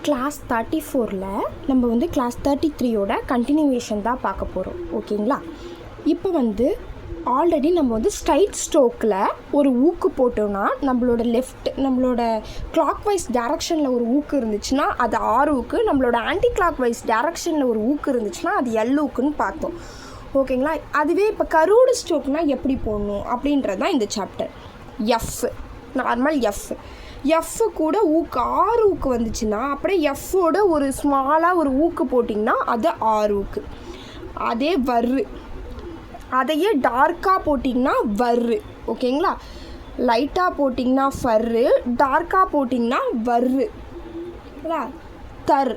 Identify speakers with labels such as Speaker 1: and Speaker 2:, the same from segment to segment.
Speaker 1: Class 34ல் நம்ம வந்து class 33யோட continuation தான் பார்க்க போகிறோம். ஓகேங்களா? இப்போ வந்து ஆல்ரெடி நம்ம வந்து ஸ்ட்ரைட் ஸ்ட்ரோக்கில் ஒரு ஊக்கு போட்டோம்னா நம்மளோட கிளாக் வைஸ் டேரக்ஷனில் ஒரு ஊக்கு இருந்துச்சுன்னா அது ஆர் ஊக்கு, நம்மளோட ஆன்டி கிளாக் வைஸ் டேரக்ஷனில் ஒரு ஊக்கு இருந்துச்சுன்னா அது எல் ஊக்குன்னு பார்த்தோம். ஓகேங்களா? அதுவே இப்போ கரூடு ஸ்ட்ரோக்னால் எப்படி போடணும் அப்படின்றது தான் இந்த சாப்டர். எஃப் நார்மல் எஃப் கூட ஊக்கு ஆறு ஊக்கு வந்துச்சுன்னா அப்படியே எஃப்போட ஒரு ஸ்மாலாக ஒரு ஊக்கு போட்டிங்கன்னா அது ஆறு ஊக்கு. அதே வர்ரு, அதையே டார்க்காக போட்டிங்கன்னா வர்ரு. ஓகேங்களா? லைட்டாக போட்டிங்கன்னா ஃபர்ரு, டார்க்காக போட்டிங்கன்னா வர்ரு. தர்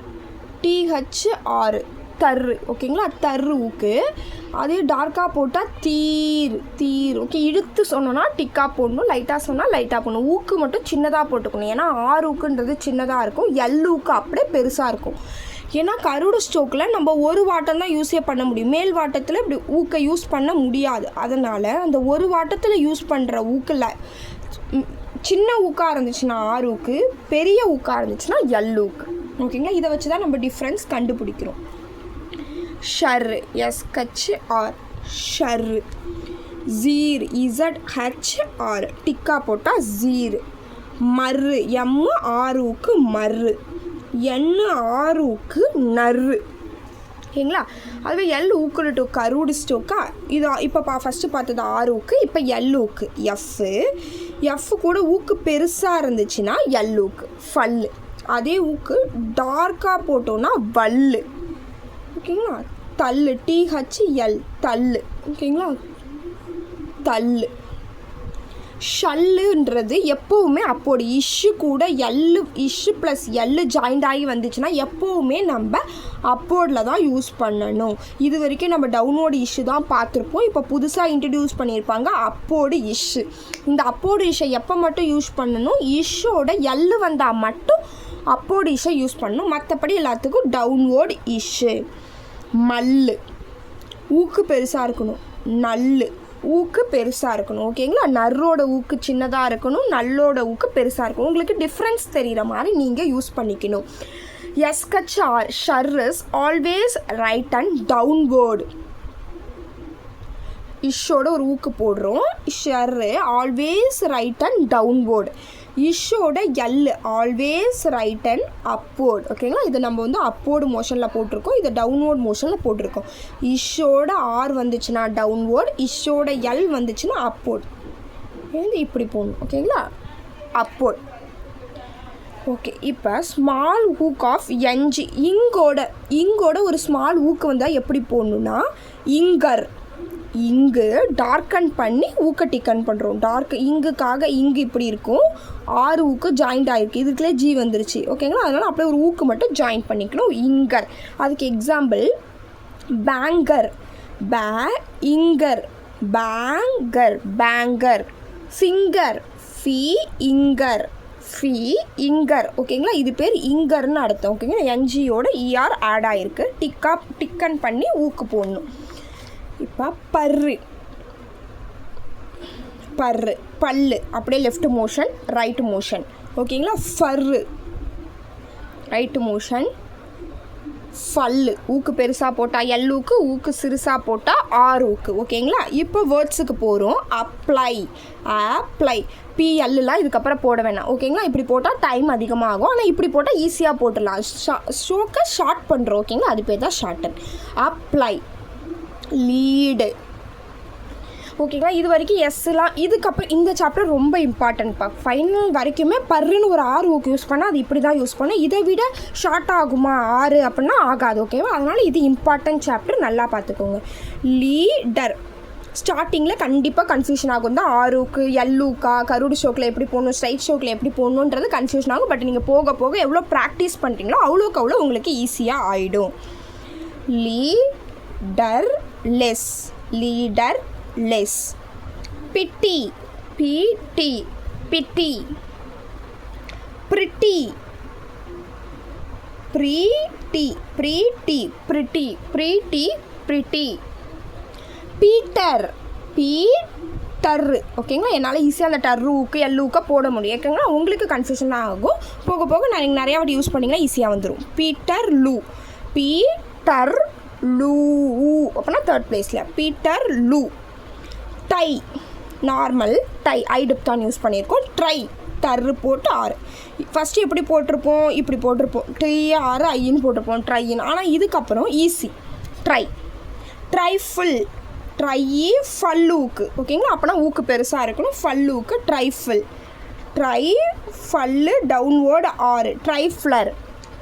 Speaker 1: THR தர்ரு. ஓகேங்களா? தர்ரு ஊக்கு. அதே டார்க்காக போட்டால் தீர். ஓகே, இழுத்து சொன்னோன்னா டிக்காக போடணும், லைட்டாக சொன்னால் லைட்டாக போடணும். ஊக்கு மட்டும் சின்னதாக போட்டுக்கணும், ஏன்னா ஆறு ஊக்குன்றது சின்னதாக இருக்கும், எல் ஊக்கு அப்படியே பெருசாக இருக்கும். ஏன்னா கருடு ஸ்ட்ரோக்கில் நம்ம ஒரு வாட்டம் தான் யூஸே பண்ண முடியும், மேல் வாட்டத்தில் இப்படி ஊக்கை யூஸ் பண்ண முடியாது. அதனால் அந்த ஒரு வாட்டத்தில் யூஸ் பண்ணுற ஊக்கில் சின்ன ஊக்காக இருந்துச்சுன்னா ஆறு ஊக்கு, பெரிய ஊக்காக இருந்துச்சுன்னா எல் ஊக்கு. ஓகேங்களா? இதை வச்சு தான் நம்ம டிஃப்ரென்ஸ் கண்டுபிடிக்கிறோம். ஷர்ரு SHR ஷர்ரு. ஜீர் ZHR டிக்கா போட்டால் ஜீர். மர்ரு MRUக்கு மர்ரு. NRUக்கு நர்ரு. ஓகேங்களா? அதுவே எல் ஊக்குன்னு கரூடு ஸ்ட்ரோக்கா இது இப்போ ஃபஸ்ட்டு பார்த்தது ஆறு ஊக்கு, இப்போ எல் ஊக்கு. எஃப் கூட ஊக்கு பெருசாக இருந்துச்சுன்னா எல் ஊக்கு ஃபல்லு. அதே ஊக்கு டார்க்காக போட்டோன்னா வல்லு. ஓகேங்களா? தள்ளு THL தள்ளு. ஓகேங்களா? தள்ளு. ஷல்லுன்றது எப்போவுமே அப்போது இஷ்ஷு கூட இஷ்ஷு ப்ளஸ் எல்லு ஜாயிண்ட் ஆகி வந்துச்சுன்னா எப்போவுமே நம்ம அப்போர்டில் தான் யூஸ் பண்ணணும். இது வரைக்கும் நம்ம டவுன்வோர்டு இஷ்ஷு தான் பார்த்துருப்போம். இப்போ புதுசாக இன்ட்ரடியூஸ் பண்ணியிருப்பாங்க அப்போர்டு இஷ்ஷு. இந்த அப்போர்டு இஷ்ஷை எப்போ மட்டும் யூஸ் பண்ணணும், இஷ்ஷோட எல்லு வந்தால் மட்டும் அப்போர்டு இஷ்ஷை யூஸ் பண்ணணும், மற்றபடி எல்லாத்துக்கும் டவுன்வோர்டு இஷ்ஷு. மல்லு ஊக்கு பெருசாக இருக்கணும், நல்லு ஊக்கு பெருசாக இருக்கணும். ஓகேங்களா? நர்ரோட ஊக்கு சின்னதாக இருக்கணும், நல்லோட ஊக்கு பெருசாக இருக்கணும். உங்களுக்கு டிஃப்ரென்ஸ் தெரிகிற மாதிரி நீங்கள் யூஸ் பண்ணிக்கணும். SHR ஷர் is always right and downward. இஷ்ஷோட ஒரு ஊக்கு போடுறோம், ஷர்ரு ஆல்வேஸ் ரைட் அண்ட் டவுன்வேர்டு. இஷ்ஷோட L always right and upward. ஓகேங்களா? இதை நம்ம வந்து அப்போர்டு மோஷனில் போட்டிருக்கோம், இதை டவுன்வோர்டு மோஷனில் போட்டிருக்கோம். இஷ்ஷோட ஆர் வந்துச்சுன்னா டவுன்வோர்டு, இஷ்ஷோட எல் வந்துச்சுன்னா அப்போர்டு. இப்படி போடணும். ஓகேங்களா? அப்போர்டு. ஓகே, இப்போ ஸ்மால் ஹூக் ஆஃப் NG இங்கோட ஒரு ஸ்மால் ஊக்கு வந்தால் எப்படி போடணுன்னா இங்கு டார்க்கன் பண்ணி ஊக்க டிக்கன் பண்ணுறோம். இங்குக்காக இங்கு இப்படி இருக்கும், ஆறு ஊக்கு ஜாயிண்ட் ஆகிருக்கு, இதுக்குள்ளே ஜி வந்துருச்சு. ஓகேங்களா? அதனால் அப்படியே ஒரு ஊக்கு மட்டும் ஜாயின் பண்ணிக்கணும். இங்கர். அதுக்கு example banker, banker. Finger, Inger. ஓகேங்களா? இது பேர் இங்கர்னு அர்த்தம். ஓகேங்களா? NGயோட ER ஆட் ஆகிருக்கு, டிக்கன் பண்ணி ஊக்கு போடணும். இப்போ பல்லு அப்படியே லெஃப்ட் மோஷன் ரைட் மோஷன். ஓகேங்களா? ஃபர்ரு ரைட் மோஷன். ஃபல்லு ஊக்கு பெருசாக போட்டால் எல் ஊக்கு சிறுசாக போட்டால் ஆர் ஊக்கு. ஓகேங்களா? இப்போ வேர்ட்ஸுக்கு போகிறோம். அப்ளை PLலாம் இதுக்கப்புறம் போட வேணாம். ஓகேங்களா? இப்படி போட்டால் டைம் அதிகமாகும், ஆனால் இப்படி போட்டால் ஈஸியாக போட்டுடலாம். ஷோக்கை ஷார்ட் பண்ணுறோம். ஓகேங்களா? அது பேர் தான் ஷார்ட்டன். அப்ளை. லீடு. ஓகேங்களா? இது வரைக்கும் எஸ்லாம். இதுக்கப்புறம் இந்த சாப்டர் ரொம்ப இம்பார்ட்டன்ட்ப்பா. ஃபைனல் வரைக்குமே பர்ருன்னு ஒரு ஆறு ஊக்கு யூஸ் பண்ணால் அது இப்படி தான் யூஸ் பண்ணேன். இதை விட ஷார்ட் ஆகுமா ஆறு அப்படின்னா ஆகாது. ஓகேவா? அதனால் இது இம்பார்ட்டன்ட் சாப்டர், நல்லா பார்த்துக்கோங்க. லீடர் ஸ்டார்டிங்கில் கண்டிப்பாக கன்ஃபியூஷன் ஆகும் தான். ஆறு ஊக்கு எல்லூக்கா, கருடு ஷோக்கில் எப்படி போடணும், ஸ்ட்ரைட் ஷோக்கில் எப்படி போடணுன்றது கன்ஃபியூஷன் ஆகும். பட் நீங்கள் போக போக எவ்வளோ ப்ராக்டிஸ் பண்ணுறீங்களோ அவ்வளோக்கு அவ்வளோ உங்களுக்கு ஈஸியாக ஆகிடும். லீடர்லெஸ். பிட்டி பிட்டி. பிரிட்டி. பீட்டர் டர்ரு. ஓகேங்களா, என்னால் ஈஸியாக அந்த டர்ரு ஊக்கு எல்லூக்க போட முடியும். ஓகேங்களா, உங்களுக்கு கன்ஃபியூஷன் தான் ஆகும். போக போக நான் நீங்கள் நிறையா வாட்டி யூஸ் பண்ணிங்கன்னா ஈஸியாக வந்துடும். பீட்டர் லூ, பீட்டர் லூ அப்படின்னா தேர்ட் பிளேஸில் பீட்டர் லூ. டை, நார்மல் டை, ஐடுப்தான் யூஸ் பண்ணியிருக்கோம். ட்ரை, டர்ரு போட்டு ஆறு. ஃபஸ்ட்டு எப்படி போட்டிருப்போம், இப்படி போட்டிருப்போம், TR ஐன்னு போட்டிருப்போம் ட்ரைன்னு. ஆனால் இதுக்கப்புறம் ஈஸி, ட்ரை. ட்ரைஃபில், ட்ரை ஃபல்லூக்கு. ஓகேங்களா, அப்போனா ஊக்கு பெருசாக இருக்கணும். ஃபல்லூக்கு ட்ரைஃபில். ட்ரை ஃபல்லு டவுன்வேர்டு ஆறு, ட்ரைஃப்ளர்.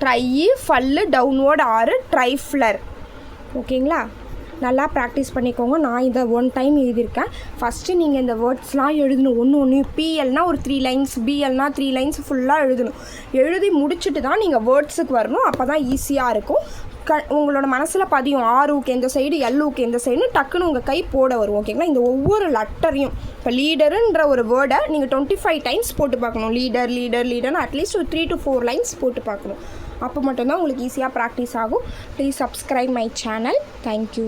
Speaker 1: ட்ரை ஃபல்லு டவுன்வேர்டு ஆறு, ட்ரைஃப்ளர். ஓகேங்களா, நல்லா ப்ராக்டிஸ் பண்ணிக்கோங்க. நான் இதை 1 டைம் எழுதியிருக்கேன். ஃபஸ்ட்டு நீங்கள் இந்த வேர்ட்ஸ்லாம் எழுதணும் ஒன்று ஒன்று. PLனா ஒரு 3 லைன்ஸ், BLனா 3 லைன்ஸ் ஃபுல்லாக எழுதணும். எழுதி முடிச்சுட்டு தான் நீங்கள் வேர்ட்ஸுக்கு வரணும். அப்போ தான் ஈஸியாக இருக்கும். உங்களோட மனசில் பதியும். ஆர்வுக்கு எந்த சைடு, எல்லுக்கு எந்த சைடுன்னு டக்குன்னு உங்கள் கை போட வரும். ஓகேங்களா, இந்த ஒவ்வொரு லெட்டரையும் இப்போ லீடருன்ற ஒரு வேர்டை நீங்கள் 25 டைம்ஸ் போட்டு பார்க்கணும். லீடர் லீடர் லீடர்னு அட்லீஸ்ட் ஒரு 3 to 4 லைன்ஸ் போட்டு பார்க்கணும். அப்போ மட்டும்தான் உங்களுக்கு ஈஸியாக ப்ராக்டிஸ் ஆகும். Please subscribe my channel. Thank you.